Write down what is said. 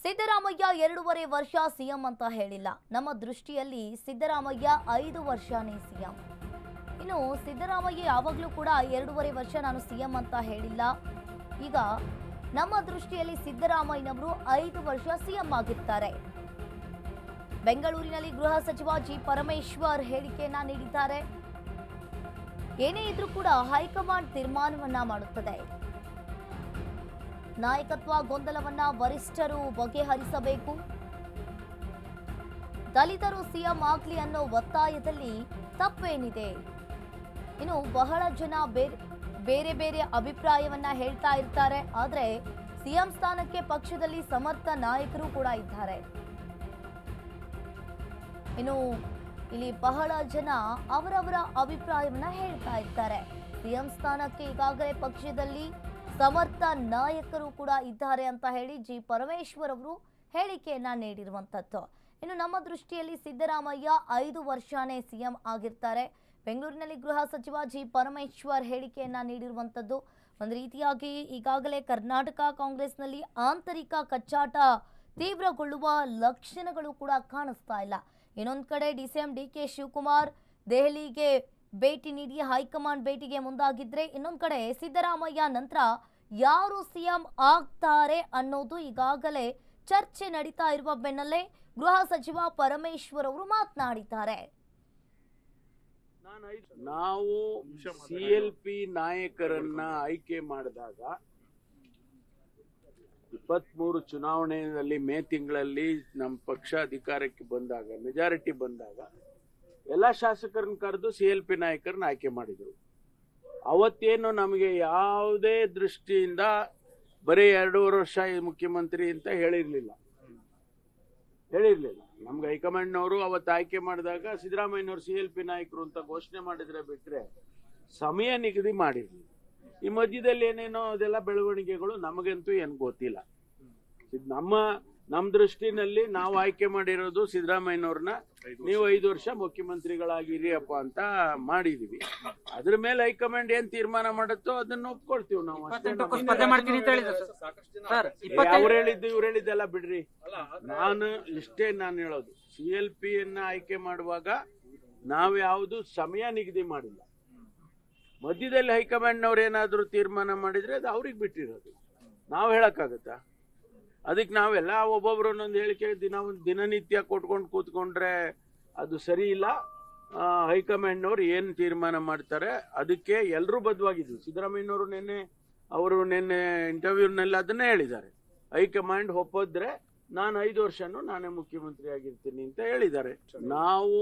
ಸಿದ್ದರಾಮಯ್ಯ 2.5 ವರ್ಷ ಸಿಎಂ ಅಂತ ಹೇಳಿಲ್ಲ. ನಮ್ಮ ದೃಷ್ಟಿಯಲ್ಲಿ ಸಿದ್ದರಾಮಯ್ಯ 5 ವರ್ಷನೇ ಸಿಎಂ. ಇನ್ನು ಸಿದ್ದರಾಮಯ್ಯ ಯಾವಾಗಲೂ ಕೂಡ 2.5 ವರ್ಷ ನಾನು ಸಿಎಂ ಅಂತ ಹೇಳಿಲ್ಲ. ಈಗ ನಮ್ಮ ದೃಷ್ಟಿಯಲ್ಲಿ ಸಿದ್ದರಾಮಯ್ಯನವರು 5 ವರ್ಷ ಸಿಎಂ ಆಗಿರ್ತಾರೆ. ಬೆಂಗಳೂರಿನಲ್ಲಿ ಗೃಹ ಸಚಿವ ಜಿ ಪರಮೇಶ್ವರ್ ಹೇಳಿಕೆಯನ್ನ ನೀಡಿದ್ದಾರೆ. ಏನೇ ಇದ್ರೂ ಕೂಡ ಹೈಕಮಾಂಡ್ ತೀರ್ಮಾನವನ್ನ ಮಾಡುತ್ತದೆ. ನಾಯಕತ್ವ ಗೊಂದಲವನ್ನ ವರಿಷ್ಠರು ಬಗೆಹರಿಸಬೇಕು. ದಲಿತರು ಸಿಎಂ ಆಗ್ಲಿ ಅನ್ನೋ ಒತ್ತಾಯದಲ್ಲಿ ತಪ್ಪೇನಿದೆ? ಇನ್ನು ಬಹಳ ಜನ ಬೇರೆ ಬೇರೆ ಅಭಿಪ್ರಾಯವನ್ನ ಹೇಳ್ತಾ ಇರ್ತಾರೆ. ಆದ್ರೆ ಸಿಎಂ ಸ್ಥಾನಕ್ಕೆ ಪಕ್ಷದಲ್ಲಿ ಸಮರ್ಥ ನಾಯಕರು ಕೂಡ ಇದ್ದಾರೆ. ಇನ್ನು ಇಲ್ಲಿ ಬಹಳ ಜನ ಅವರವರ ಅಭಿಪ್ರಾಯವನ್ನ ಹೇಳ್ತಾ ಇರ್ತಾರೆ. ಸಿಎಂ ಸ್ಥಾನಕ್ಕೆ ಈಗಾಗಲೇ ಪಕ್ಷದಲ್ಲಿ ಸಮರ್ಥ ನಾಯಕರು ಕೂಡ ಇದ್ದಾರೆ ಅಂತ ಹೇಳಿ ಜಿ ಪರಮೇಶ್ವರ್ ಅವರು ಹೇಳಿಕೆಯನ್ನ ನೀಡಿರುವಂತದ್ದು. ಇನ್ನು ನಮ್ಮ ದೃಷ್ಟಿಯಲ್ಲಿ ಸಿದ್ದರಾಮಯ್ಯ 5 ವರ್ಷನೇ ಸಿಎಂ ಆಗಿರ್ತಾರೆ. ಬೆಂಗಳೂರಿನಲ್ಲಿ ಗೃಹ ಸಚಿವ ಜಿ ಪರಮೇಶ್ವರ್ ಹೇಳಿಕೆಯನ್ನ ನೀಡಿರುವಂತದ್ದು. ಒಂದು ರೀತಿಯಾಗಿ ಈಗಾಗಲೇ ಕರ್ನಾಟಕ ಕಾಂಗ್ರೆಸ್ನಲ್ಲಿ ಆಂತರಿಕ ಕಚ್ಚಾಟ ತೀವ್ರಗೊಳ್ಳುವ ಲಕ್ಷಣಗಳು ಕೂಡ ಕಾಣಿಸ್ತಾ ಇಲ್ಲ. ಇನ್ನೊಂದು ಕಡೆ ಡಿಸಿಎಂ ಡಿಕೆ ಶಿವಕುಮಾರ್ ದೆಹಲಿಗೆ ಭೇಟಿ ನೀಡಿ ಹೈಕಮಾಂಡ್ ಭೇಟಿಗೆ ಮುಂದಾಗಿದ್ರೆ, ಇನ್ನೊಂದು ಕಡೆ ಸಿದ್ದರಾಮಯ್ಯ ನಂತರ ಯಾರು ಸಿಎಂ ಆಗ್ತಾರೆ ಅನ್ನೋದು ಈಗಾಗಲೇ ಚರ್ಚೆ ನಡೀತಾ ಇರುವ ಬೆನ್ನಲ್ಲೇ ಗೃಹ ಸಚಿವ ಪರಮೇಶ್ವರ್ ಅವರು ಮಾತನಾಡಿದ್ದಾರೆ. ನಾವು ಸಿಎಲ್ಪಿ ನಾಯಕರನ್ನ ಆಯ್ಕೆ ಮಾಡಿದಾಗ 23 ಚುನಾವಣೆಯಲ್ಲಿ ಮೇ ತಿಂಗಳಲ್ಲಿ ನಮ್ಮ ಪಕ್ಷ ಅಧಿಕಾರಕ್ಕೆ ಬಂದಾಗ ಮೆಜಾರಿಟಿ ಬಂದಾಗ ಎಲ್ಲ ಶಾಸಕರನ್ನ ಕರೆದು ಸಿಎಲ್ಪಿ ನಾಯಕರನ್ನ ಆಯ್ಕೆ ಮಾಡಿದ್ರು. ಅವತ್ತೇನು ನಮಗೆ ಯಾವುದೇ ದೃಷ್ಟಿಯಿಂದ ಬರೀ 2.5 ವರ್ಷ ಮುಖ್ಯಮಂತ್ರಿ ಅಂತ ಹೇಳಿರ್ಲಿಲ್ಲ. ನಮ್ಗೆ ಹೈಕಮಾಂಡ್ನವರು ಅವತ್ತು ಆಯ್ಕೆ ಮಾಡಿದಾಗ ಸಿದ್ದರಾಮಯ್ಯನವರು ಸಿಎಲ್ಪಿ ನಾಯಕರು ಅಂತ ಘೋಷಣೆ ಮಾಡಿದ್ರೆ ಬಿಟ್ರೆ ಸಮಯ ನಿಗದಿ ಮಾಡಿರ್ಲಿಲ್ಲ. ಈ ಮಧ್ಯದಲ್ಲಿ ಏನೇನೋ ಅದೆಲ್ಲ ಬೆಳವಣಿಗೆಗಳು ನಮಗಂತೂ ಏನು ಗೊತ್ತಿಲ್ಲ. ನಮ್ಮ ದೃಷ್ಟಿನಲ್ಲಿ ನಾವು ಆಯ್ಕೆ ಮಾಡಿರೋದು ಸಿದ್ದರಾಮಯ್ಯನವ್ರನ್ನ ನೀವು 5 ವರ್ಷ ಮುಖ್ಯಮಂತ್ರಿಗಳಾಗಿರಿಯಪ್ಪ ಅಂತ ಮಾಡಿದೀವಿ. ಅದ್ರ ಮೇಲೆ ಹೈಕಮಾಂಡ್ ಏನ್ ತೀರ್ಮಾನ ಮಾಡುತ್ತೋ ಅದನ್ನ ಒಪ್ಕೊಳ್ತೀವಿ ನಾವು. ಅವ್ರು ಹೇಳಿದ್ದು ಇವ್ರು ಹೇಳಿದ್ದೆಲ್ಲ ಬಿಡ್ರಿ. ನಾನು ಹೇಳೋದು, ಸಿಎಲ್ಪಿ ಯನ್ನ ಆಯ್ಕೆ ಮಾಡುವಾಗ ನಾವು ಯಾವುದು ಸಮಯ ನಿಗದಿ ಮಾಡಿಲ್ಲ. ಮಧ್ಯದಲ್ಲಿ ಹೈಕಮಾಂಡ್ನವ್ರು ಏನಾದ್ರು ತೀರ್ಮಾನ ಮಾಡಿದ್ರೆ ಅದು ಅವ್ರಿಗೆ ಬಿಟ್ಟಿರೋದು, ನಾವು ಹೇಳಕ್ಕಾಗತ್ತಾ? ಅದಕ್ಕೆ ನಾವೆಲ್ಲ ಒಬ್ಬೊಬ್ರು ಒಂದೊಂದು ಹೇಳಿಕೆ ದಿನನಿತ್ಯ ಕೊಟ್ಕೊಂಡು ಕೂತ್ಕೊಂಡ್ರೆ ಅದು ಸರಿ ಇಲ್ಲ. ಹೈಕಮಾಂಡ್ನವ್ರು ಏನು ತೀರ್ಮಾನ ಮಾಡ್ತಾರೆ ಅದಕ್ಕೆ ಎಲ್ಲರೂ ಬದ್ಧವಾಗಿದ್ವಿ. ಸಿದ್ದರಾಮಯ್ಯನವರು ನಿನ್ನೆ ಇಂಟರ್ವ್ಯೂನಲ್ಲಿ ಅದನ್ನೇ ಹೇಳಿದ್ದಾರೆ. ಹೈಕಮಾಂಡ್ ಒಪ್ಪಿದ್ರೆ ನಾನು 5 ವರ್ಷನೂ ನಾನೇ ಮುಖ್ಯಮಂತ್ರಿ ಆಗಿರ್ತೀನಿ ಅಂತ ಹೇಳಿದ್ದಾರೆ. ನಾವು